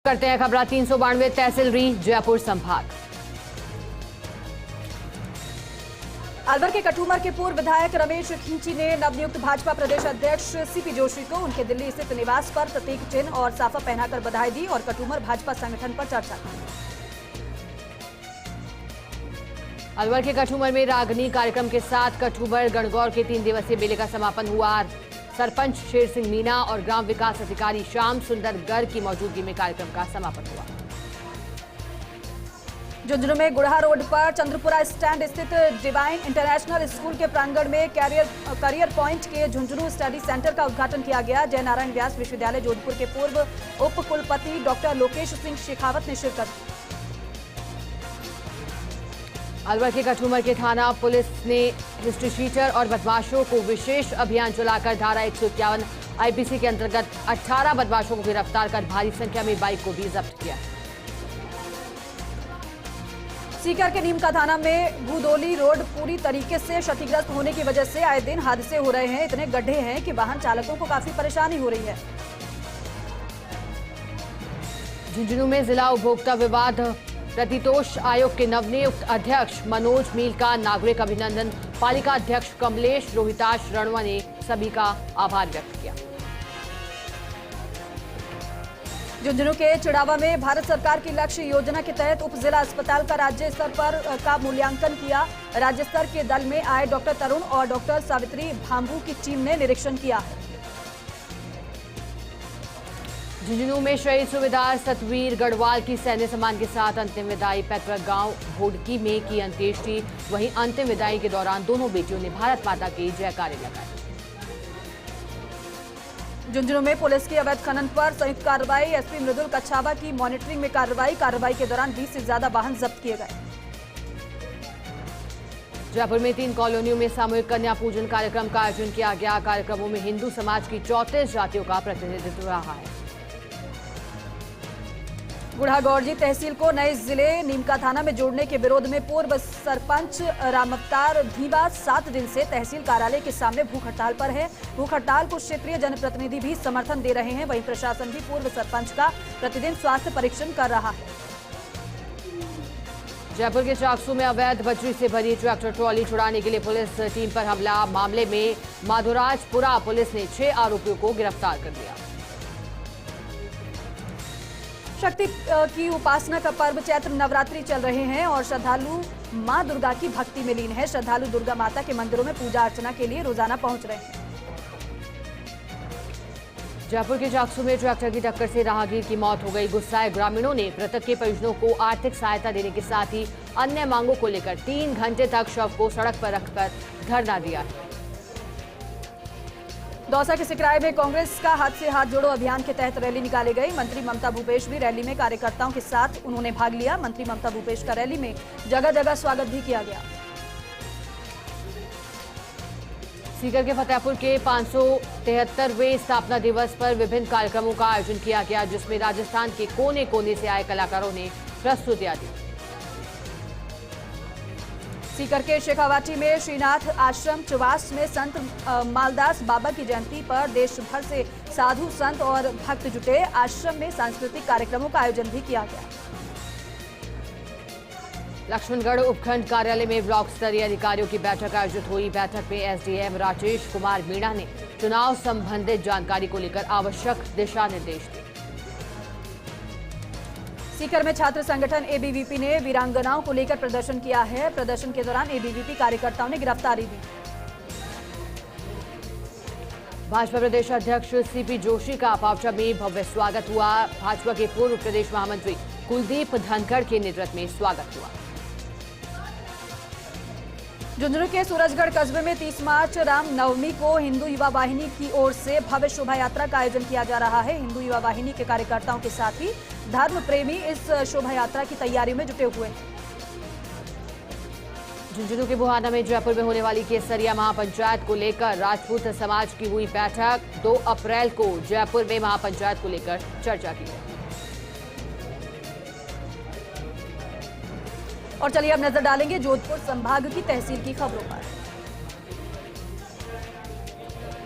करते हैं खबरा 392 तहसीलरी जयपुर संभाग। अलवर के कठूमर के पूर्व विधायक रमेश खींची ने नवनियुक्त भाजपा प्रदेश अध्यक्ष सीपी जोशी को उनके दिल्ली स्थित निवास पर प्रतीक चिन्ह और साफा पहनाकर बधाई दी और कठूमर भाजपा संगठन पर चर्चा की। अलवर के कठूमर में रागनी कार्यक्रम के साथ कठूमर गणगौर के 3 दिवसीय मेले का समापन हुआ। सरपंच शेर सिंह मीणा और ग्राम विकास अधिकारी श्याम सुंदर गर्ग की मौजूदगी में कार्यक्रम का समापन हुआ। झुंझुनू में गुढ़ा रोड पर चंद्रपुरा स्टैंड स्थित डिवाइन इंटरनेशनल स्कूल के प्रांगण में करियर पॉइंट के झुंझुनू स्टडी सेंटर का उद्घाटन किया गया। जय नारायण व्यास विश्वविद्यालय जोधपुर के पूर्व उप कुलपति डॉक्टर लोकेश सिंह शेखावत ने शिरकत की। अलवर के कठूमर के थाना पुलिस ने हिस्ट्री शीटर और बदमाशों को विशेष अभियान चलाकर धारा 151 आईपीसी के अंतर्गत 18 बदमाशों को गिरफ्तार कर भारी संख्या में बाइक को भी जब्त किया। सीकर के नीमका थाना में भूदोली रोड पूरी तरीके से क्षतिग्रस्त होने की वजह से आए दिन हादसे हो रहे हैं। इतने गड्ढे हैं कि वाहन चालकों को काफी परेशानी हो रही है। झुंझुनू में जिला उपभोक्ता विवाद प्रतितोष आयोग के नवनियुक्त अध्यक्ष मनोज मील का नागरिक अभिनंदन। पालिका अध्यक्ष कमलेश रोहिताश रणवा ने सभी का आभार व्यक्त किया। झुंझुनू के चिड़ावा में भारत सरकार की लक्ष्य योजना के तहत उप जिला अस्पताल का राज्य स्तर पर का मूल्यांकन किया। राज्य स्तर के दल में आए डॉक्टर तरुण और डॉक्टर सावित्री भांबू की टीम ने निरीक्षण किया है। झुंझुनू में शहीद सूबेदार सतवीर गढ़वाल की सैन्य सम्मान के साथ अंतिम विदाई। पैतृक गांव भोडकी में की अंत्येष्टि। वहीं अंतिम विदाई के दौरान दोनों बेटियों ने भारत माता के जयकारे लगाए। झुंझुनू में पुलिस की अवैध खनन पर संयुक्त कार्रवाई। एसपी मृदुल कच्छावा की मॉनिटरिंग में कार्रवाई के दौरान 20 से ज्यादा वाहन जब्त किए गए। जयपुर में 3 कॉलोनियों में सामूहिक कन्या पूजन कार्यक्रम का आयोजन किया गया। कार्यक्रमों में हिंदू समाज की 34 जातियों का प्रतिनिधित्व रहा है। गुढ़ागौरजी तहसील को नए जिले नीमका थाना में जोड़ने के विरोध में पूर्व सरपंच रामअवतार धीवा 7 दिन से तहसील कार्यालय के सामने भूख हड़ताल पर है। भूख हड़ताल को क्षेत्रीय जनप्रतिनिधि भी समर्थन दे रहे हैं। वहीं प्रशासन भी पूर्व सरपंच का प्रतिदिन स्वास्थ्य परीक्षण कर रहा है। जयपुर के चाकसू में अवैध बजरी से भरी ट्रैक्टर ट्रॉली छुड़ाने के लिए पुलिस टीम पर हमला। मामले में माधोराजपुरा पुलिस ने 6 आरोपियों को गिरफ्तार कर लिया। शक्ति की उपासना का पर्व चैत्र नवरात्रि चल रहे हैं और श्रद्धालु मां दुर्गा की भक्ति में लीन है। श्रद्धालु दुर्गा माता के मंदिरों में पूजा अर्चना के लिए रोजाना पहुंच रहे हैं। जयपुर के चाकसू में ट्रैक्टर की टक्कर से राहगीर की मौत हो गई। गुस्साए ग्रामीणों ने मृतक के परिजनों को आर्थिक सहायता देने के साथ ही अन्य मांगों को लेकर 3 घंटे तक शव को सड़क पर रखकर धरना दिया है। दौसा के सिकराय में कांग्रेस का हाथ से हाथ जोड़ो अभियान के तहत रैली निकाली गई। मंत्री ममता भूपेश भी रैली में कार्यकर्ताओं के साथ उन्होंने भाग लिया। मंत्री ममता भूपेश का रैली में जगह जगह स्वागत भी किया गया। सीकर के फतेहपुर के 573वें स्थापना दिवस पर विभिन्न कार्यक्रमों का आयोजन किया गया, जिसमें राजस्थान के कोने कोने से आए कलाकारों ने प्रस्तुतियां दी। सीकर के शेखावाटी में श्रीनाथ आश्रम चवास में संत मालदास बाबा की जयंती पर देश भर से साधु संत और भक्त जुटे। आश्रम में सांस्कृतिक कार्यक्रमों का आयोजन भी किया गया। लक्ष्मणगढ़ उपखंड कार्यालय में ब्लॉक स्तरीय अधिकारियों की बैठक आयोजित हुई। बैठक में एसडीएम राजेश कुमार मीणा ने चुनाव संबंधित जानकारी को लेकर आवश्यक दिशा निर्देश दिए। सीकर में छात्र संगठन एबीवीपी ने वीरांगनाओं को लेकर प्रदर्शन किया है। प्रदर्शन के दौरान एबीवीपी कार्यकर्ताओं ने गिरफ्तारी दी। भाजपा प्रदेश अध्यक्ष सीपी जोशी का पावटा में भव्य स्वागत हुआ। भाजपा के पूर्व प्रदेश महामंत्री कुलदीप धनखड़ के नेतृत्व में स्वागत हुआ। झुंझुनू के सूरजगढ़ कस्बे में 30 मार्च राम नवमी को हिंदू युवा वाहिनी की ओर से भव्य शोभा यात्रा का आयोजन किया जा रहा है। हिंदू युवा वाहिनी के कार्यकर्ताओं के साथ ही धर्म प्रेमी इस शोभा यात्रा की तैयारियों में जुटे हुए हैं। झुंझुनू के बुहाना में जयपुर में होने वाली केसरिया महापंचायत को लेकर राजपूत समाज की हुई बैठक। 2 अप्रैल को जयपुर में महापंचायत को लेकर चर्चा की गई। और चलिए अब नजर डालेंगे जोधपुर संभाग की तहसील की खबरों पर।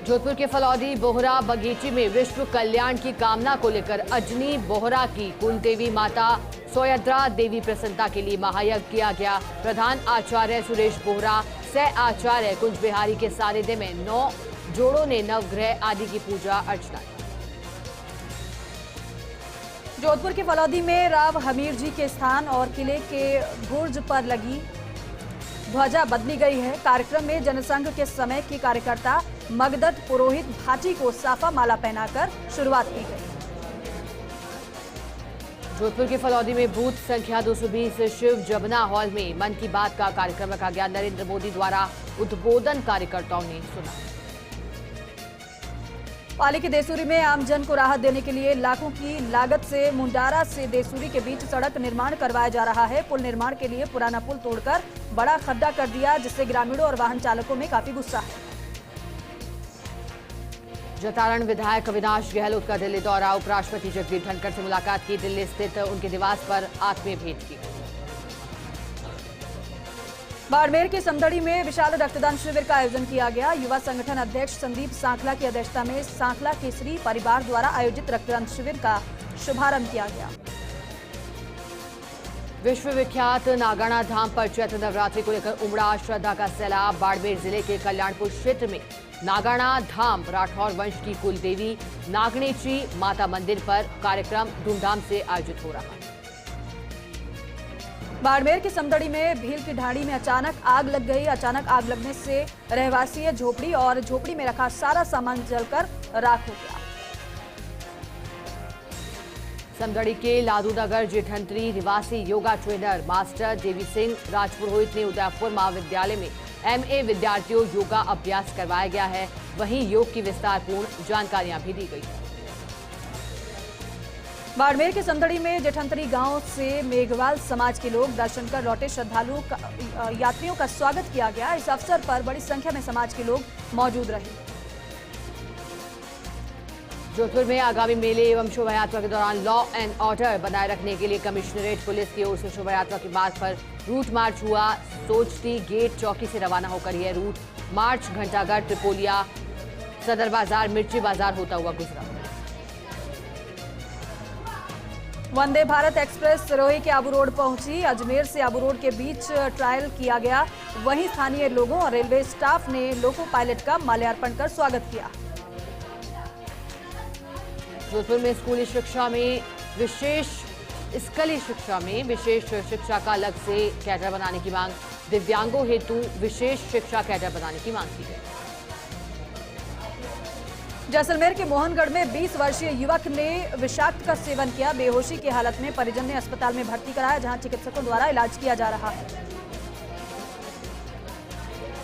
जोधपुर के फलौदी बोहरा बगीची में विश्व कल्याण की कामना को लेकर अजनी बोहरा की कुल देवी माता सोयद्रा देवी प्रसन्नता के लिए महायज्ञ किया गया। प्रधान आचार्य सुरेश बोहरा, सह आचार्य कुंज बिहारी के सानिध्य में 9 जोड़ों ने नवग्रह आदि की पूजा अर्चना की। जोधपुर के फलौदी में राव हमीर जी के स्थान और किले के बुर्ज पर लगी ध्वजा बदली गई है। कार्यक्रम में जनसंघ के समय के कार्यकर्ता मगदत्त पुरोहित भाटी को साफा माला पहनाकर शुरुआत की गई। जोधपुर के फलौदी में बूथ संख्या 220 शिव जमुना हॉल में मन की बात का कार्यक्रम रखा गया। नरेंद्र मोदी द्वारा उद्बोधन कार्यकर्ताओं ने सुना। पाली के देसूरी में आमजन को राहत देने के लिए लाखों की लागत से मुंडारा से देसूरी के बीच सड़क निर्माण करवाया जा रहा है। पुल निर्माण के लिए पुराना पुल तोड़कर बड़ा खड्डा कर दिया, जिससे ग्रामीणों और वाहन चालकों में काफी गुस्सा है। जतारण विधायक अविनाश गहलोत का दिल्ली दौरा। उपराष्ट्रपति जगदीप धनखड़ से मुलाकात की। दिल्ली स्थित उनके निवास पर आत्मीय भेंट की। बाड़मेर के समदड़ी में विशाल रक्तदान शिविर का आयोजन किया गया। युवा संगठन अध्यक्ष संदीप सांखला की अध्यक्षता में सांखला केसरी परिवार द्वारा आयोजित रक्तदान शिविर का शुभारंभ किया गया। विश्व विख्यात नागाना धाम पर चैत्र नवरात्रि को लेकर उमड़ा श्रद्धा का सैलाब। बाड़मेर जिले के कल्याणपुर क्षेत्र में नागाना धाम राठौर वंश की कुल देवी नागणेची माता मंदिर पर कार्यक्रम धूमधाम से आयोजित हो रहा है। बाड़मेर के समदड़ी में भील की ढाणी में अचानक आग लग गई। अचानक आग लगने से रहवासी झोपड़ी और झोपड़ी में रखा सारा सामान जलकर राख हो गया। समदड़ी के लादूनगर जेठंत्री निवासी योगा ट्रेनर मास्टर देवी सिंह राजपुरोहित ने उदयपुर महाविद्यालय में MA विद्यार्थियों योगा अभ्यास करवाया गया है। वहीं योग की विस्तारपूर्ण जानकारियां भी दी गई है। बाड़मेर के समदड़ी में जेठंतरी गांव से मेघवाल समाज के लोग दर्शन कर लौटे यात्रियों का स्वागत किया गया। इस अवसर पर बड़ी संख्या में समाज के लोग मौजूद रहे। जोधपुर में आगामी मेले एवं शोभा यात्रा के दौरान लॉ एंड ऑर्डर बनाए रखने के लिए कमिश्नरेट पुलिस की ओर से शोभा यात्रा के मार्ग पर रूट मार्च हुआ। सोचती गेट चौकी से रवाना होकर यह रूट मार्च घंटाघर, त्रिपोलिया, सदर बाजार, मिर्ची बाजार होता हुआ गुजरा। वंदे भारत एक्सप्रेस सिरोही के आबू रोड पहुंची। अजमेर से आबू रोड के बीच ट्रायल किया गया। वहीं स्थानीय लोगों और रेलवे स्टाफ ने लोको पायलट का माल्यार्पण कर स्वागत किया। जोधपुर में स्कूली शिक्षा में विशेष शिक्षा का अलग से कैडर बनाने की मांग। दिव्यांगों हेतु विशेष शिक्षा कैडर बनाने की मांग की गई। जैसलमेर के मोहनगढ़ में 20 वर्षीय युवक ने विषाक्त का सेवन किया। बेहोशी की हालत में परिजन ने अस्पताल में भर्ती कराया, जहां चिकित्सकों द्वारा इलाज किया जा रहा है।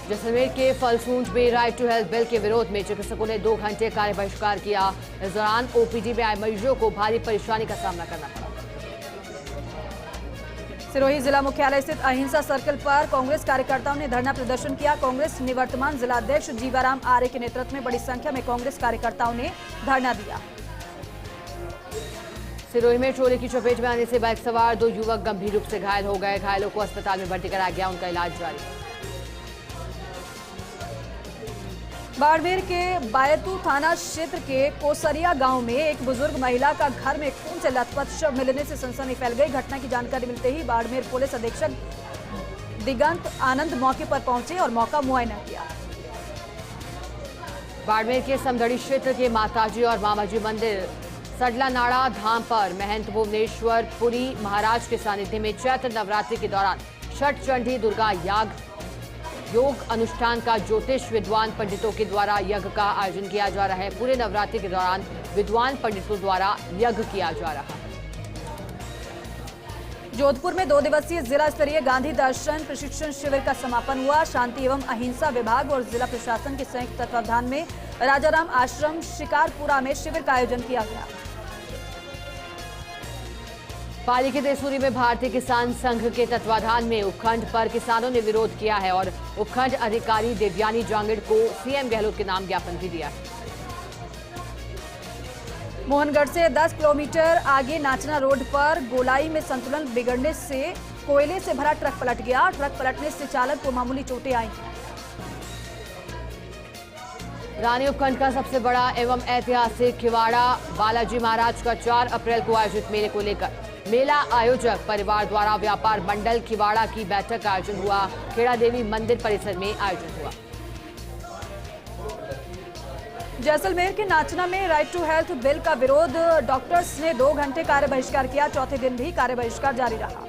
जैसलमेर के फलसूंड में राइट टू हेल्थ बिल के विरोध में चिकित्सकों ने 2 घंटे कार्य बहिष्कार किया। इस दौरान OPD में आए मरीजों को भारी परेशानी का सामना करना पड़ा। सिरोही जिला मुख्यालय स्थित अहिंसा सर्कल पर कांग्रेस कार्यकर्ताओं ने धरना प्रदर्शन किया। कांग्रेस निवर्तमान जिलाध्यक्ष जीवाराम आर्य के नेतृत्व में बड़ी संख्या में कांग्रेस कार्यकर्ताओं ने धरना दिया। सिरोही में ट्रोले की चपेट में आने से बाइक सवार 2 युवक गंभीर रूप से घायल हो गए। घायलों को अस्पताल में भर्ती कराया गया, उनका इलाज जारी है। बाड़मेर के बायतू थाना क्षेत्र के कोसरिया गांव में एक बुजुर्ग महिला का घर में खून से लथपथ शव मिलने से सनसनी फैल गई। घटना की जानकारी मिलते ही बाड़मेर पुलिस अधीक्षक दिगंत आनंद मौके पर पहुंचे और मौका मुआयना किया। बाड़मेर के समदड़ी क्षेत्र के माताजी और मामाजी मंदिर सडला नाड़ा धाम पर महंत भुवनेश्वर पुरी महाराज के सानिध्य में चैत्र नवरात्रि के दौरान छठ चंडी दुर्गा याग योग अनुष्ठान का ज्योतिष विद्वान पंडितों के द्वारा यज्ञ का आयोजन किया जा रहा है। पूरे नवरात्रि के दौरान विद्वान पंडितों द्वारा यज्ञ किया जा रहा है। जोधपुर में 2 दिवसीय जिला स्तरीय गांधी दर्शन प्रशिक्षण शिविर का समापन हुआ। शांति एवं अहिंसा विभाग और जिला प्रशासन के संयुक्त तत्वावधान में राजाराम आश्रम शिकारपुरा में शिविर का आयोजन किया गया। पाली के देसूरी में भारतीय किसान संघ के तत्वाधान में उपखंड पर किसानों ने विरोध किया है और उपखंड अधिकारी देवयानी जांगिड़ को CM गहलोत के नाम ज्ञापन भी दिया है। मोहनगढ़ से 10 किलोमीटर आगे नाचना रोड पर गोलाई में संतुलन बिगड़ने से कोयले से भरा ट्रक पलट गया। ट्रक पलटने से चालक को मामूली चोटें आई। रानी उपखंड का सबसे बड़ा एवं ऐतिहासिक खिवाड़ा बालाजी महाराज का 4 अप्रैल को आयोजित मेले को लेकर मेला आयोजक परिवार द्वारा व्यापार मंडल खिवाड़ा की बैठक का आयोजन हुआ। खेड़ा देवी मंदिर परिसर में आयोजन हुआ। जैसलमेर के नाचना में राइट टू हेल्थ बिल का विरोध, डॉक्टर्स ने 2 घंटे कार्य बहिष्कार किया। चौथे दिन भी कार्य बहिष्कार जारी रहा।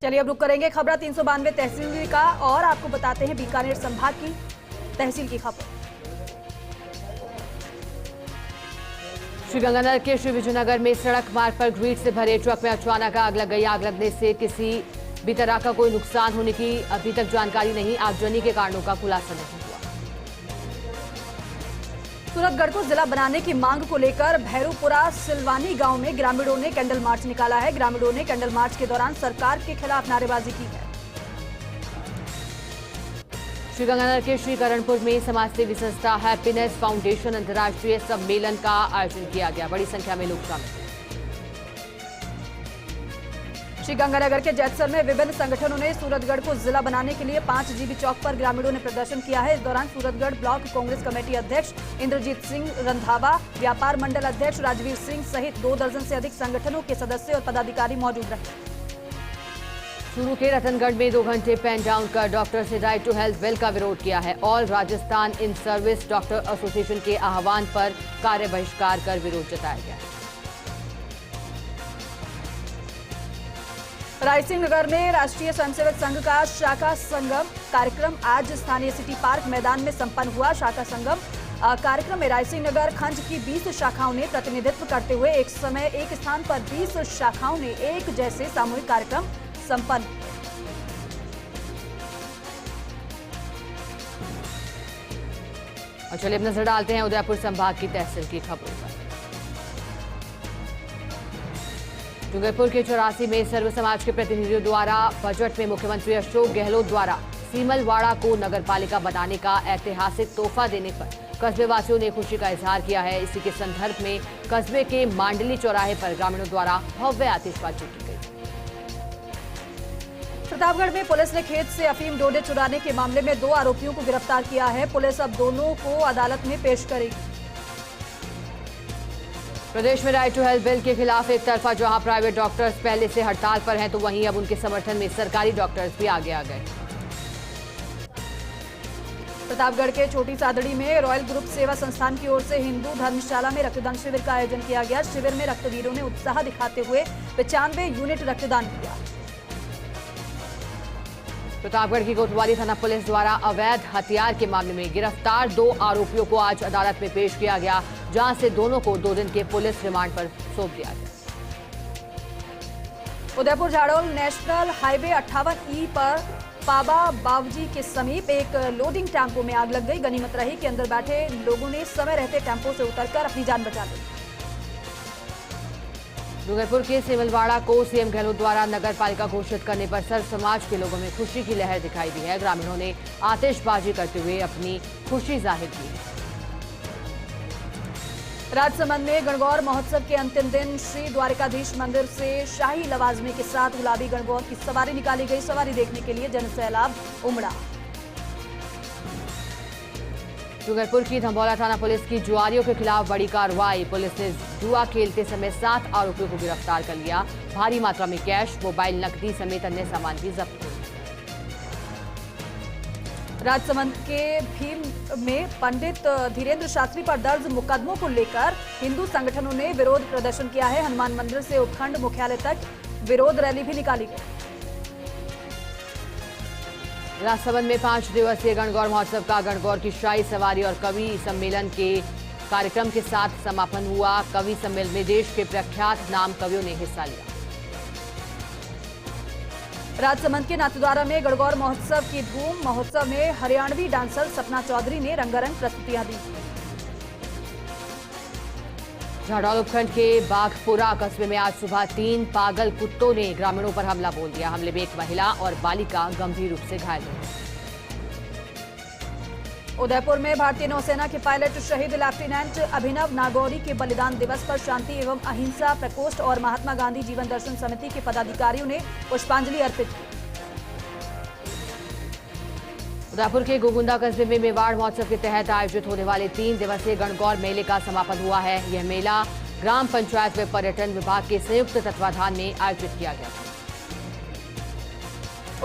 चलिए अब रुक करेंगे खबरा 392 तहसील का और आपको बताते हैं बीकानेर संभाग की तहसील की खबर। श्रीगंगानगर के श्री विजयनगर में सड़क मार्ग पर ग्रीड से भरे ट्रक में अचानक आग लग गई। आग लगने से किसी भी तरह का कोई नुकसान होने की अभी तक जानकारी नहीं। आगजनी के कारणों का खुलासा नहीं हुआ। सूरतगढ़ को जिला बनाने की मांग को लेकर भैरूपुरा सिलवानी गांव में ग्रामीणों ने कैंडल मार्च निकाला है। ग्रामीणों ने कैंडल मार्च के दौरान सरकार के खिलाफ नारेबाजी की है। श्रीगंगानगर के श्रीकरणपुर में समाजसेवी संस्था हैप्पीनेस फाउंडेशन अंतर्राष्ट्रीय सम्मेलन का आयोजन किया गया। बड़ी संख्या में लोग शामिल हुए। श्रीगंगानगर के जैतसर में विभिन्न संगठनों ने सूरतगढ़ को जिला बनाने के लिए 5 जीबी चौक पर ग्रामीणों ने प्रदर्शन किया है। इस दौरान सूरतगढ़ ब्लॉक कांग्रेस कमेटी अध्यक्ष इंद्रजीत सिंह रंधावा, व्यापार मंडल अध्यक्ष राजवीर सिंह सहित 2 दर्जन से अधिक संगठनों के सदस्य और पदाधिकारी मौजूद रहे। चूरू के रतनगढ़ में 2 घंटे पेन डाउन कर डॉक्टर्स ने राइट टू हेल्थ बिल का विरोध किया है। All Rajasthan in service doctor association के आह्वान पर कार्य बहिष्कार कर विरोध जताया गया। रायसिंह नगर में राष्ट्रीय स्वयंसेवक संघ का शाखा संगम कार्यक्रम आज स्थानीय सिटी पार्क मैदान में संपन्न हुआ। शाखा संगम कार्यक्रम में रायसिंह नगर खंड की 20 शाखाओं ने प्रतिनिधित्व करते हुए एक समय एक स्थान पर 20 शाखाओं ने एक जैसे सामूहिक कार्यक्रम संपन्न। और चलिए अब नजर डालते हैं उदयपुर संभाग की तहसील की खबरों पर। डूंगरपुर के 84 में सर्व समाज के प्रतिनिधियों द्वारा बजट में मुख्यमंत्री अशोक गहलोत द्वारा सीमलवाड़ा को नगरपालिका बनाने का ऐतिहासिक तोहफा देने पर कस्बे वासियों ने खुशी का इजहार किया है। इसी के संदर्भ में कस्बे के मांडली चौराहे पर ग्रामीणों द्वारा भव्य आतिशबाजी की गई। प्रतापगढ़ में पुलिस ने खेत से अफीम डोडे चुराने के मामले में 2 आरोपियों को गिरफ्तार किया है। पुलिस अब दोनों को अदालत में पेश करेगी। प्रदेश में राइट टू हेल्थ बिल के खिलाफ एक तरफा जहां प्राइवेट डॉक्टर्स पहले से हड़ताल पर हैं, तो वहीं अब उनके समर्थन में सरकारी डॉक्टर्स भी आगे आ गए। प्रतापगढ़ के छोटी सादड़ी में रॉयल ग्रुप सेवा संस्थान की ओर से हिंदू धर्मशाला में रक्तदान शिविर का आयोजन किया गया। शिविर में रक्तवीरों ने उत्साह दिखाते हुए 95 यूनिट रक्तदान किया। प्रतापगढ़ की कोतवाली थाना पुलिस द्वारा अवैध हथियार के मामले में गिरफ्तार 2 आरोपियों को आज अदालत में पेश किया गया, जहां से दोनों को 2 दिन के पुलिस रिमांड पर सौंप दिया गया। Udaipur Jhadol national highway 58E पर पाबा बावजी के समीप एक लोडिंग टेम्पो में आग लग गई। गनीमत रही कि अंदर बैठे लोगों ने समय रहते टेम्पो से उतरकर अपनी जान बचा ली। डूंगरपुर के सीमलवाड़ा को सीएम गहलोत द्वारा नगर पालिका घोषित करने पर सर्व समाज के लोगों में खुशी की लहर दिखाई दी है। ग्रामीणों ने आतिशबाजी करते हुए अपनी खुशी जाहिर की। राजसमंद में गणगौर महोत्सव के अंतिम दिन श्री द्वारिकाधीश मंदिर से शाही लवाजमे के साथ गुलाबी गणगौर की सवारी निकाली गई। सवारी देखने के लिए जनसैलाब उमड़ा। डूंगरपुर की धंबौला थाना पुलिस की जुआरियों के खिलाफ बड़ी कार्रवाई। पुलिस ने जुआ खेलते समय 7 आरोपियों को गिरफ्तार कर लिया। भारी मात्रा में कैश, मोबाइल, नकदी समेत अन्य सामान भी जब्त हुए। राजसमंद के भीम में पंडित धीरेन्द्र शास्त्री पर दर्ज मुकदमों को लेकर हिंदू संगठनों ने विरोध प्रदर्शन किया है। हनुमान मंदिर से उपखंड मुख्यालय तक विरोध रैली भी निकाली गई। राजसमंद में 5 दिवसीय गणगौर महोत्सव का गणगौर की शाही सवारी और कवि सम्मेलन के कार्यक्रम के साथ समापन हुआ। कवि सम्मेलन में देश के प्रख्यात नाम कवियों ने हिस्सा लिया। राजसमंद के नाथद्वारा में गणगौर महोत्सव की धूम। महोत्सव में हरियाणवी डांसर सपना चौधरी ने रंगारंग प्रस्तुतियां दी। झाड़ौल उपखंड के बाघपुरा कस्बे में आज सुबह 3 पागल कुत्तों ने ग्रामीणों पर हमला बोल दिया। हमले में एक महिला और बालिका गंभीर रूप से घायल हो गई। उदयपुर में भारतीय नौसेना के पायलट शहीद लेफ्टिनेंट अभिनव नागौरी के बलिदान दिवस पर शांति एवं अहिंसा प्रकोष्ठ और महात्मा गांधी जीवन दर्शन समिति के पदाधिकारियों ने पुष्पांजलि अर्पित की। उदयपुर के गोगुंदा कस्बे में मेवाड़ महोत्सव के तहत आयोजित होने वाले 3 दिवसीय गणगौर मेले का समापन हुआ है। यह मेला ग्राम पंचायत व पर्यटन विभाग के संयुक्त तत्वाधान में आयोजित किया गया था।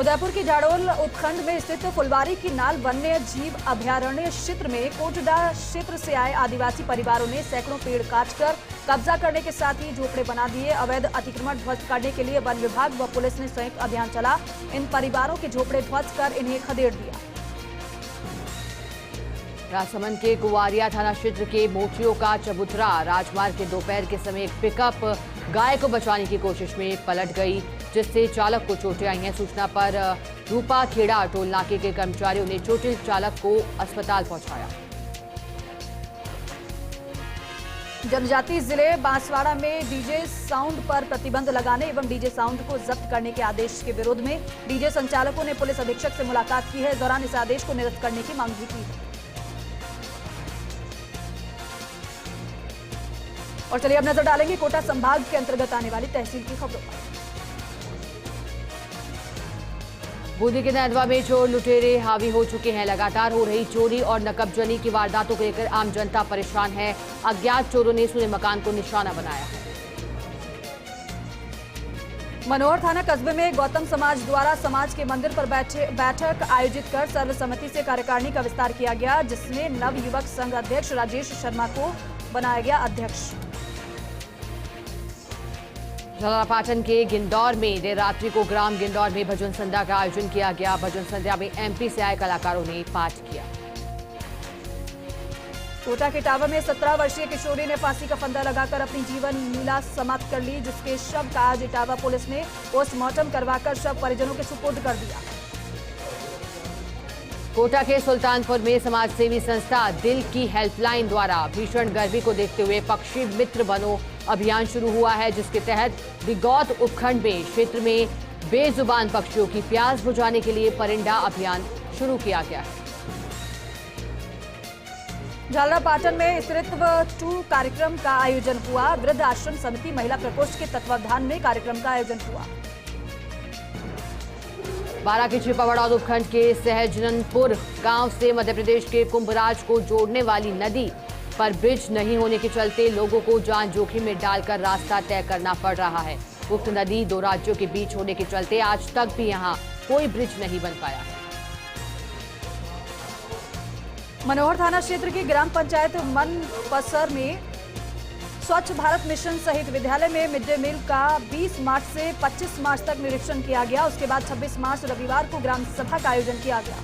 उदयपुर के जाडोल उपखंड में स्थित फुलवारी की नाल वन्य जीव अभयारण्य क्षेत्र में कोटडा क्षेत्र से आए आदिवासी परिवारों ने सैकड़ों पेड़ काटकर कब्जा करने के साथ ही झोपड़े बना दिए। अवैध अतिक्रमण ध्वस्त करने के लिए वन विभाग व पुलिस ने संयुक्त अभियान चला। इन परिवारों के झोपड़े ध्वस्त कर इन्हें खदेड़ दिया। राजसमंद के कुवारिया थाना क्षेत्र के मोचियों का चबूतरा राजमार्ग के दोपहर के समय एक पिकअप गाय को बचाने की कोशिश में पलट गई, जिससे चालक को चोटें आई हैं। सूचना पर रूपा खेड़ा टोल नाके के कर्मचारियों ने चोटिल चालक को अस्पताल पहुंचाया। जनजातीय जिले बांसवाड़ा में डीजे साउंड पर प्रतिबंध लगाने एवं डीजे साउंड को जब्त करने के आदेश के विरोध में डीजे संचालकों ने पुलिस अधीक्षक से मुलाकात की है। इस दौरान इस आदेश को निरस्त करने की मांग भी की है। और चलिए अब नजर डालेंगे कोटा संभाग के अंतर्गत आने वाली तहसील की खबरों पर। बूंदी के नैनवा में चोर लुटेरे हावी हो चुके हैं। लगातार हो रही चोरी और नकबजनी की वारदातों को लेकर आम जनता परेशान है। अज्ञात चोरों ने सुने मकान को निशाना बनाया है। मनोहर थाना कस्बे में गौतम समाज द्वारा समाज के मंदिर पर बैठक आयोजित कर सर्वसम्मति से कार्यकारिणी का विस्तार किया गया, जिसमें नव युवक संघ अध्यक्ष राजेश शर्मा को बनाया गया अध्यक्ष। झालापाटन के गिंदौर में देर रात्रि को ग्राम गिंदौर में भजन संध्या का आयोजन किया गया। भजन संध्या में एमपी से आए कलाकारों ने पाठ किया। कोटा के टावर में 17 वर्षीय किशोरी ने फांसी का फंदा लगाकर अपनी जीवन लीला समाप्त कर ली, जिसके शव का आज इटावा पुलिस ने पोस्टमार्टम करवाकर शव परिजनों के सुपुर्द कर दिया। कोटा के सुल्तानपुर में समाज सेवी संस्था दिल की हेल्पलाइन द्वारा भीषण गर्मी को देखते हुए पक्षी मित्र बनो अभियान शुरू हुआ है, जिसके तहत बिगौत उपखंड में क्षेत्र में बेजुबान पक्षियों की प्यास बुझाने के लिए परिंदा अभियान शुरू किया गया है। झालरापाटन में स्त्रीत्व 2 कार्यक्रम का आयोजन हुआ। वृद्ध आश्रम समिति महिला प्रकोष्ठ के तत्वावधान में कार्यक्रम का आयोजन हुआ। बारां के छिपावड़ा उपखंड के सहजनपुर गांव से मध्य प्रदेश के कुंभराज को जोड़ने वाली नदी पर ब्रिज नहीं होने के चलते लोगों को जान जोखिम में डालकर रास्ता तय करना पड़ रहा है। उक्त नदी 2 राज्यों के बीच होने के चलते आज तक भी यहां कोई ब्रिज नहीं बन पाया है। मनोहर थाना क्षेत्र के ग्राम पंचायत मनपसर में स्वच्छ भारत मिशन सहित विद्यालय में मिड डे मील का 20 मार्च से 25 मार्च तक निरीक्षण किया गया। उसके बाद 26 मार्च रविवार को ग्राम सभा का आयोजन किया गया।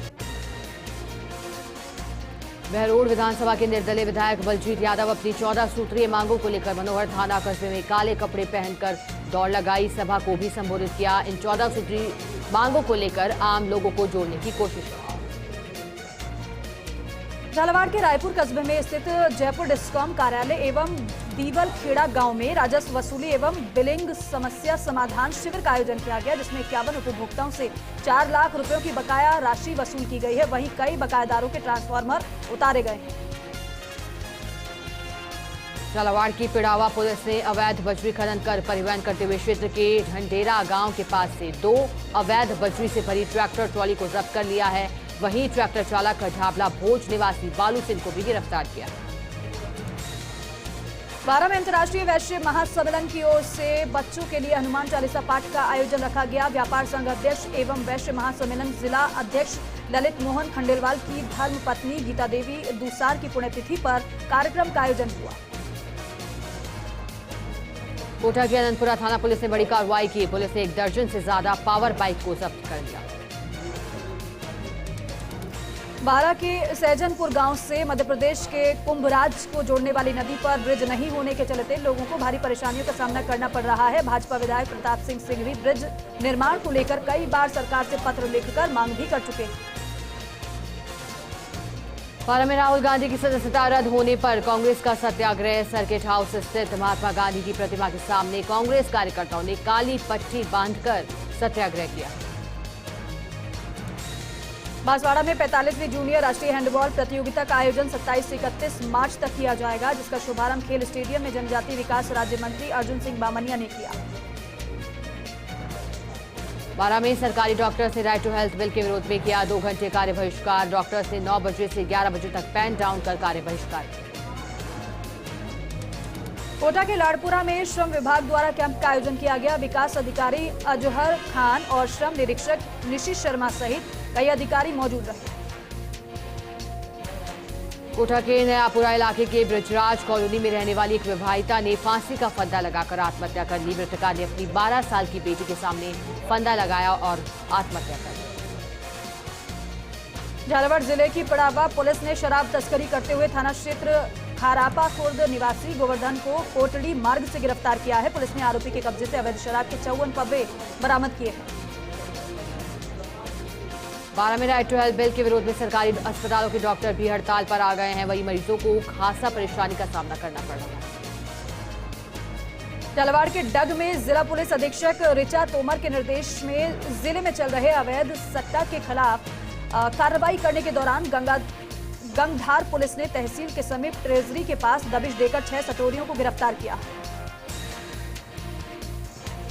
बहरोड विधानसभा के निर्दलीय विधायक बलजीत यादव अपनी 14 सूत्रीय मांगों को लेकर मनोहर थाना कस्बे में काले कपड़े पहनकर दौड़ लगाई। सभा को भी संबोधित किया। इन 14 सूत्रीय मांगों को लेकर आम लोगों को जोड़ने की कोशिश की। झालावाड़ के रायपुर कस्बे में स्थित जयपुर डिस्कॉम कार्यालय एवं दीवल खेड़ा गांव में राजस्व वसूली एवं बिलिंग समस्या समाधान शिविर का आयोजन किया गया, जिसमें 51 उपभोक्ताओं से 4 लाख रुपयों की बकाया राशि वसूल की गई है। वहीं कई बकायेदारों के ट्रांसफार्मर उतारे गए हैं। झालावाड़ की पिड़ावा पुलिस ने अवैध बजरी खनन कर परिवहन करते हुए क्षेत्र के ढंडेरा गांव के पास से 2 अवैध बजरी से भरी ट्रैक्टर ट्रॉली को जब्त कर लिया है। वहीं ट्रैक्टर चालक ढाबला भोज निवासी बालू सिंह को भी गिरफ्तार किया। बारां में अंतर्राष्ट्रीय वैश्य महासम्मेलन की ओर से बच्चों के लिए हनुमान चालीसा पाठ का आयोजन रखा गया। व्यापार संघ अध्यक्ष एवं वैश्य महासम्मेलन जिला अध्यक्ष ललित मोहन खंडेलवाल की धर्म पत्नी गीता देवी दूसार की पुण्यतिथि पर कार्यक्रम का आयोजन हुआ। कोटा के अनंतपुरा थाना पुलिस ने बड़ी कार्रवाई की। पुलिस ने 1 दर्जन से ज्यादा पावर बाइक को जब्त कर लिया। बारां के सैजनपुर गांव से मध्य प्रदेश के कुंभराज को जोड़ने वाली नदी पर ब्रिज नहीं होने के चलते लोगों को भारी परेशानियों का सामना करना पड़ रहा है। भाजपा विधायक प्रताप सिंह भी ब्रिज निर्माण को लेकर कई बार सरकार से पत्र लिखकर मांग भी कर चुके हैं। बारां में राहुल गांधी की सदस्यता रद्द होने पर कांग्रेस का सत्याग्रह। सर्किट हाउस स्थित महात्मा गांधी की प्रतिमा के सामने कांग्रेस कार्यकर्ताओं ने काली पट्टी बांधकर सत्याग्रह किया। बांसवाड़ा में 45वीं जूनियर राष्ट्रीय हैंडबॉल प्रतियोगिता का आयोजन 27 से 31 मार्च तक किया जाएगा, जिसका शुभारंभ खेल स्टेडियम में जनजातीय विकास राज्य मंत्री अर्जुन सिंह बामनिया ने किया। बारां में सरकारी डॉक्टर से राइट टू हेल्थ बिल के विरोध में किया 2 घंटे कार्य बहिष्कार। डॉक्टर से 9 बजे से 11 बजे तक पेन डाउन कर कार्य बहिष्कार। कोटा के लाड़पुरा में श्रम विभाग द्वारा कैंप का आयोजन किया गया। विकास अधिकारी अजहर खान और श्रम निरीक्षक निशित शर्मा सहित कई अधिकारी मौजूद रहे। कोटा के नयापुरा इलाके के ब्रजराज कॉलोनी में रहने वाली एक विवाहिता ने फांसी का फंदा लगाकर आत्महत्या कर ली। मृतका ने अपनी 12 साल की बेटी के सामने फंदा लगाया और आत्महत्या कर ली। झालावाड़ जिले की पड़ावा पुलिस ने शराब तस्करी करते हुए थाना क्षेत्र खारापा खुर्द निवासी गोवर्धन को कोटड़ी मार्ग से गिरफ्तार किया है। पुलिस ने आरोपी के कब्जे से अवैध शराब के 54 पब्बे बरामद किए हैं। बारां में राइट टू हेल्थ बिल के विरोध में सरकारी अस्पतालों के डॉक्टर भी हड़ताल पर आ गए हैं। वहीं मरीजों को खासा परेशानी का सामना करना पड़ रहा है। झालावाड़ के डग में जिला पुलिस अधीक्षक ऋचा तोमर के निर्देश में जिले में चल रहे अवैध सट्टा के खिलाफ कार्रवाई करने के दौरान गंगधार पुलिस ने तहसील के समीप ट्रेजरी के पास दबिश देकर 6 सटोरियों को गिरफ्तार किया।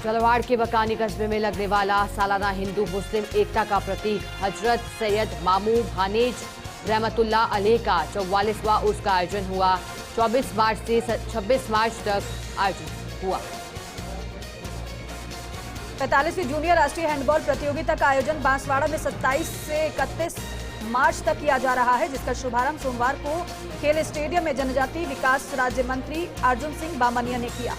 झालावाड़ के बकानी कस्बे में लगने वाला सालाना हिंदू मुस्लिम एकता का प्रतीक हजरत सैयद मामू भानेज रहमतुल्लाह अलैह का 44वां उर्स का आयोजन हुआ। 24 मार्च से 26 मार्च तक आयोजन हुआ। 45वीं जूनियर राष्ट्रीय हैंडबॉल प्रतियोगिता का आयोजन बांसवाड़ा में 27 से 31 मार्च तक किया जा रहा है, जिसका शुभारंभ सोमवार को खेल स्टेडियम में जनजातीय विकास राज्य मंत्री अर्जुन सिंह बामनिया ने किया।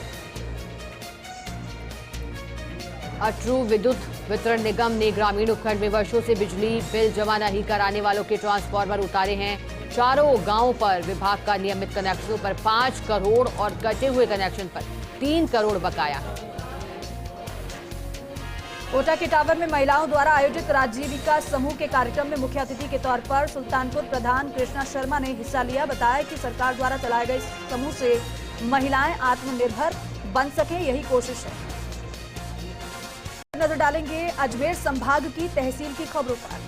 अटरू विद्युत वितरण निगम ने ग्रामीण उपखंड में वर्षों से बिजली बिल जमा नहीं कराने वालों के ट्रांसफार्मर उतारे हैं। चारों गांवों पर विभाग का नियमित कनेक्शनों पर 5 करोड़ और कटे हुए कनेक्शन पर 3 करोड़ बकाया। कोटा के टावर में महिलाओं द्वारा आयोजित राजीविका समूह के कार्यक्रम में मुख्य अतिथि के तौर पर सुल्तानपुर प्रधान कृष्णा शर्मा ने हिस्सा लिया। बताया कि सरकार द्वारा चलाए गए इस समूह से महिलाएं आत्मनिर्भर बन सके, यही कोशिश है। नजर डालेंगे अजमेर संभाग की तहसील की खबरों पर।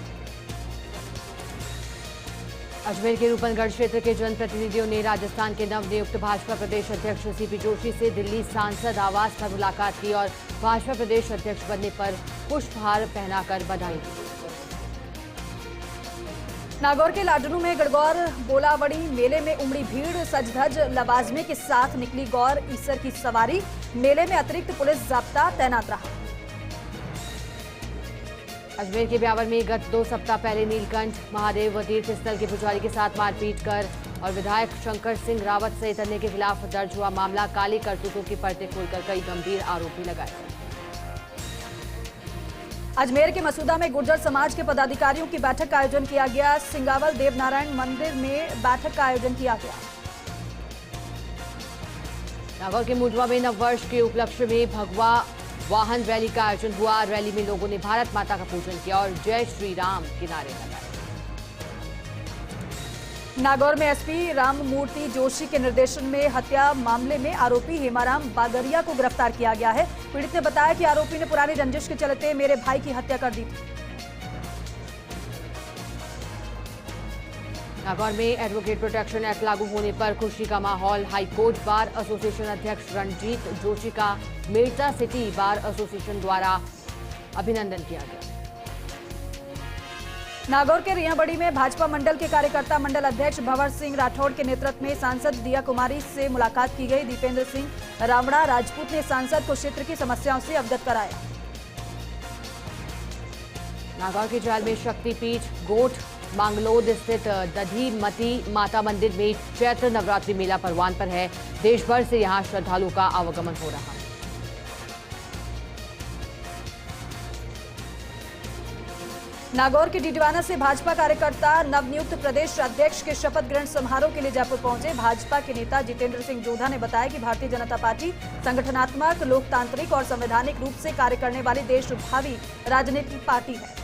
अजमेर के रूपनगढ़ क्षेत्र के जनप्रतिनिधियों ने राजस्थान के नवनियुक्त भाजपा प्रदेश अध्यक्ष सीपी जोशी से दिल्ली सांसद आवास पर मुलाकात की और भाजपा प्रदेश अध्यक्ष बनने पर पुष्पहार पहनाकर बधाई दी। नागौर के लाडनू में गणगौर बोलावड़ी मेले में उमड़ी भीड़। सज-धज लवाजमे के साथ निकली गौर ईसर की सवारी। मेले में अतिरिक्त पुलिस जाब्ता तैनात रहा। अजमेर के ब्यावर में गत 2 सप्ताह पहले नीलकंठ महादेव व तीर्थ स्थल के पुजारी के साथ मारपीट कर और विधायक शंकर सिंह रावत सहित अन्य के खिलाफ दर्ज हुआ मामला। काली करतूतों की परतें खोलकर कई गंभीर आरोपी लगाए। अजमेर के मसूदा में गुर्जर समाज के पदाधिकारियों की बैठक का आयोजन किया गया। सिंगावल देवनारायण मंदिर में बैठक का आयोजन किया गया। नागौर के मुंडवा में नववर्ष के उपलक्ष्य में भगवा वाहन रैली का आयोजन हुआ। रैली में लोगों ने भारत माता का पूजन किया और जय श्री राम के नारे लगाए। नागौर में एसपी राममूर्ति जोशी के निर्देशन में हत्या मामले में आरोपी हेमाराम बागरिया को गिरफ्तार किया गया है। पीड़ित ने बताया कि आरोपी ने पुरानी रंजिश के चलते मेरे भाई की हत्या कर दी थी। नागौर में एडवोकेट प्रोटेक्शन एक्ट लागू होने पर खुशी का माहौल। हाईकोर्ट बार एसोसिएशन अध्यक्ष रणजीत जोशी का मेरठा सिटी बार एसोसिएशन द्वारा अभिनंदन किया गया। नागौर के रियाबड़ी में भाजपा मंडल के कार्यकर्ता मंडल अध्यक्ष भंवर सिंह राठौड़ के नेतृत्व में सांसद दिया कुमारी से मुलाकात की गई। दीपेंद्र सिंह रावड़ा राजपूत ने सांसद को क्षेत्र की समस्याओं से अवगत कराया। नागौर के जाल में शक्तिपीठ गोठ मांगलोद स्थित दधी मती माता मंदिर में चैत्र नवरात्रि मेला परवान पर है। देश भर से यहां श्रद्धालुओं का आवागमन हो रहा है। नागौर के डिडवाना से भाजपा कार्यकर्ता नवनियुक्त प्रदेश अध्यक्ष के शपथ ग्रहण समारोह के लिए जयपुर पहुंचे। भाजपा के नेता जितेंद्र सिंह जोधा ने बताया कि भारतीय जनता पार्टी संगठनात्मक, लोकतांत्रिक और संवैधानिक रूप से कार्य करने वाली देशभावी राजनीतिक पार्टी है।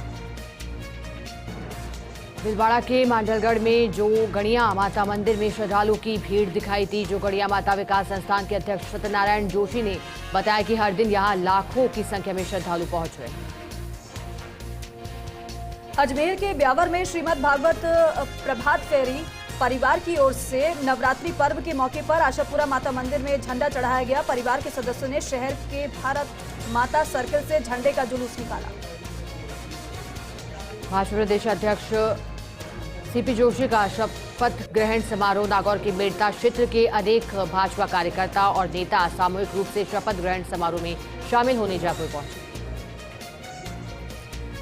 भीलवाड़ा के मांडलगढ़ में जो गणिया माता मंदिर में श्रद्धालुओं की भीड़ दिखाई दी। जो गणिया माता विकास संस्थान के अध्यक्ष सत्यनारायण जोशी ने बताया कि हर दिन यहां लाखों की संख्या में श्रद्धालु पहुंच रहे हैं। अजमेर के ब्यावर में श्रीमद् भागवत प्रभात फेरी परिवार की ओर से नवरात्रि पर्व के मौके पर आशापुरा माता मंदिर में झंडा चढ़ाया गया। परिवार के सदस्यों ने शहर के भारत माता सर्कल से झंडे का जुलूस निकाला। भाजपा प्रदेश अध्यक्ष सीपी जोशी का शपथ ग्रहण समारोह। नागौर के मेड़ता क्षेत्र के अनेक भाजपा कार्यकर्ता और नेता सामूहिक रूप से शपथ ग्रहण समारोह में शामिल होने जयपुर पहुंचे।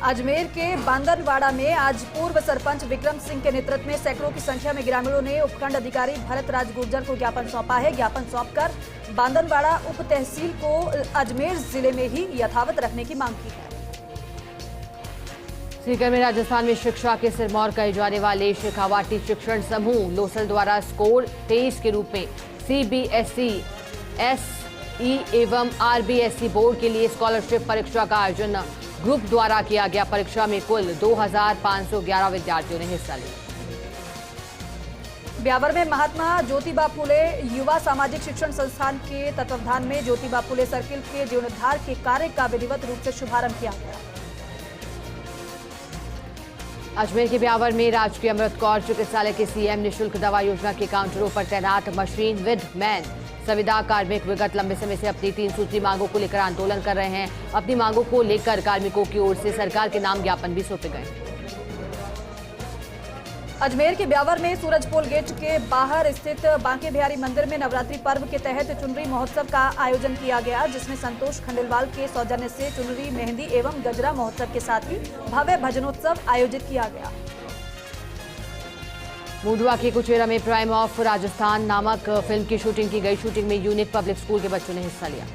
अजमेर के बांदरवाड़ा में आज पूर्व सरपंच विक्रम सिंह के नेतृत्व में सैकड़ों की संख्या में ग्रामीणों ने उपखंड अधिकारी भरत राज गुर्जर को ज्ञापन सौंपा है। ज्ञापन सौंपकर बांदरवाड़ा उप तहसील को अजमेर जिले में ही यथावत रखने की मांग की है। सीकर में राजस्थान में शिक्षा के सिरमौर कहे जाने वाले शेखावाटी शिक्षण समूह लोसल द्वारा स्कोर 23 के रूप में CBSE, SE एवं RBSE बोर्ड के लिए स्कॉलरशिप परीक्षा का आयोजन ग्रुप द्वारा किया गया। परीक्षा में कुल 2511 विद्यार्थियों ने हिस्सा लिया। ब्यावर में महात्मा ज्योतिबा फुले युवा सामाजिक शिक्षण संस्थान के तत्वावधान में ज्योतिबा फुले सर्किल के जीर्णोद्धार के कार्य का विधिवत रूप से शुभारंभ किया गया। अजमेर के ब्यावर में राजकीय अमृत कौर चिकित्सालय के CM निःशुल्क दवा योजना के काउंटरों पर तैनात मशीन विद मैन संविदा कार्मिक विगत लंबे समय से अपनी 3 सूत्री मांगों को लेकर आंदोलन कर रहे हैं। अपनी मांगों को लेकर कार्मिकों की ओर से सरकार के नाम ज्ञापन भी सौंपे गए। अजमेर के ब्यावर में सूरजपोल गेट के बाहर स्थित बांके बिहारी मंदिर में नवरात्रि पर्व के तहत चुनरी महोत्सव का आयोजन किया गया, जिसमें संतोष खंडेलवाल के सौजन्य से चुनरी मेहंदी एवं गजरा महोत्सव के साथ ही भव्य भजनोत्सव आयोजित किया गया। मुंडवा के कुचेरा में प्राइम ऑफ राजस्थान नामक फिल्म की शूटिंग की गई। शूटिंग में यूनिक पब्लिक स्कूल के बच्चों ने हिस्सा लिया।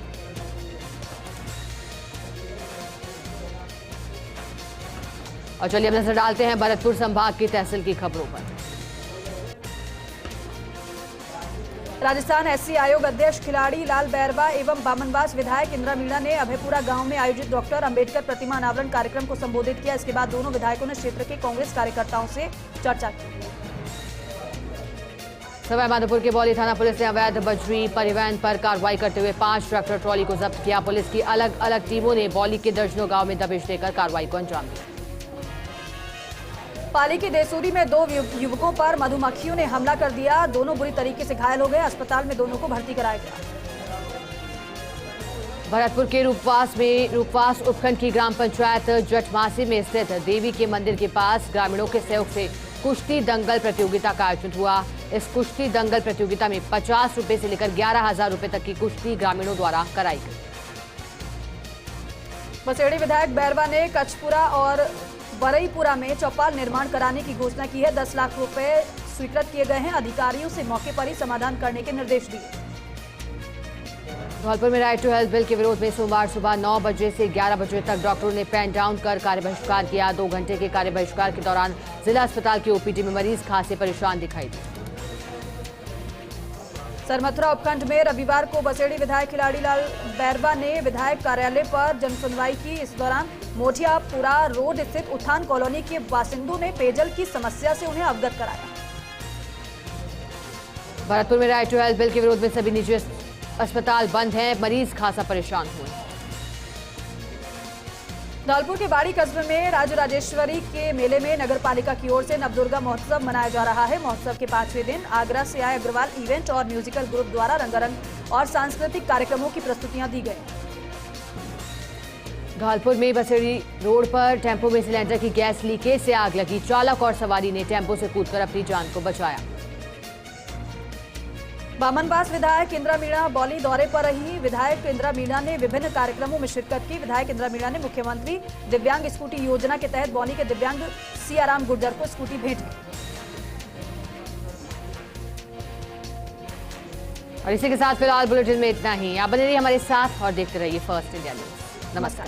और चलिए अब नजर डालते हैं भरतपुर संभाग की तहसील की खबरों पर। राजस्थान SC आयोग अध्यक्ष खिलाड़ी लाल बैरवा एवं बामनवास विधायक इंदिरा मीणा ने अभयपुरा गांव में आयोजित डॉक्टर अंबेडकर प्रतिमा अनावरण कार्यक्रम को संबोधित किया। इसके बाद दोनों विधायकों ने क्षेत्र के कांग्रेस कार्यकर्ताओं से चर्चा की। सवाई माधोपुर के बौली थाना पुलिस ने अवैध बजरी परिवहन पर कार्रवाई करते हुए 5 ट्रैक्टर ट्रॉली को जब्त किया। पुलिस की अलग अलग टीमों ने बौली के दर्जनों गांव में दबिश देकर कार्रवाई को अंजाम दिया। पाली के देसूरी में 2 युवकों पर मधुमक्खियों ने हमला कर दिया। दोनों बुरी तरीके से घायल हो गए। अस्पताल में दोनों को भर्ती कराया गया। भरतपुर के रूपवास उपखंड की ग्राम पंचायत जटमासी में स्थित देवी के मंदिर के पास ग्रामीणों के सहयोग से कुश्ती दंगल प्रतियोगिता का आयोजन हुआ। इस कुश्ती दंगल प्रतियोगिता में 50 रुपए से लेकर 11,000 रुपए तक की कुश्ती ग्रामीणों द्वारा कराई गई। बसेड़ी विधायक बैरवा ने कचपुरा और वरईपुरा में चौपाल निर्माण कराने की घोषणा की है। 10 लाख रुपए स्वीकृत किए गए हैं। अधिकारियों से मौके पर ही समाधान करने के निर्देश दिए। धौलपुर में राइट टू हेल्थ बिल के विरोध में सोमवार सुबह 9 बजे से 11 बजे तक डॉक्टरों ने पेन डाउन कर कार्य बहिष्कार किया। 2 घंटे के कार्य बहिष्कार के दौरान जिला अस्पताल की OPD में मरीज खांसी परेशान दिखाई दिए। सरमथुरा उपखंड में रविवार को बसेड़ी विधायक खिलाड़ी लाल बैरवा ने विधायक कार्यालय पर जनसुनवाई की। इस दौरान मोठियापुरा रोड स्थित उत्थान कॉलोनी के बासिंदों ने पेयजल की समस्या से उन्हें अवगत कराया। भरतपुर में राइट टू हेल्थ बिल के विरोध में सभी निजी अस्पताल बंद हैं। मरीज खासा परेशान हुए। धौलपुर के बाड़ी कस्बे में राजराजेश्वरी के मेले में नगर पालिका की ओर से नवदुर्गा महोत्सव मनाया जा रहा है। महोत्सव के 5वें दिन आगरा से आए अग्रवाल इवेंट और म्यूजिकल ग्रुप द्वारा रंगारंग और सांस्कृतिक कार्यक्रमों की प्रस्तुतियां दी गई। धौलपुर में बसेड़ी रोड पर टेम्पो में सिलेंडर की गैस लीकेज से आग लगी। चालक और सवारी ने टेम्पो से कूदकर अपनी जान को बचाया। बामनवास विधायक इंदिरा मीणा बौली दौरे पर रही। विधायक इंदिरा मीणा ने विभिन्न कार्यक्रमों में शिरकत की। विधायक इंदिरा मीणा ने मुख्यमंत्री दिव्यांग स्कूटी योजना के तहत बौली के दिव्यांग सियाराम गुर्जर को स्कूटी भेंट की। और इसी के साथ फिलहाल बुलेटिन में इतना ही। आप बने रहिए हमारे साथ और देखते रहिए फर्स्ट इंडिया न्यूज। नमस्कार।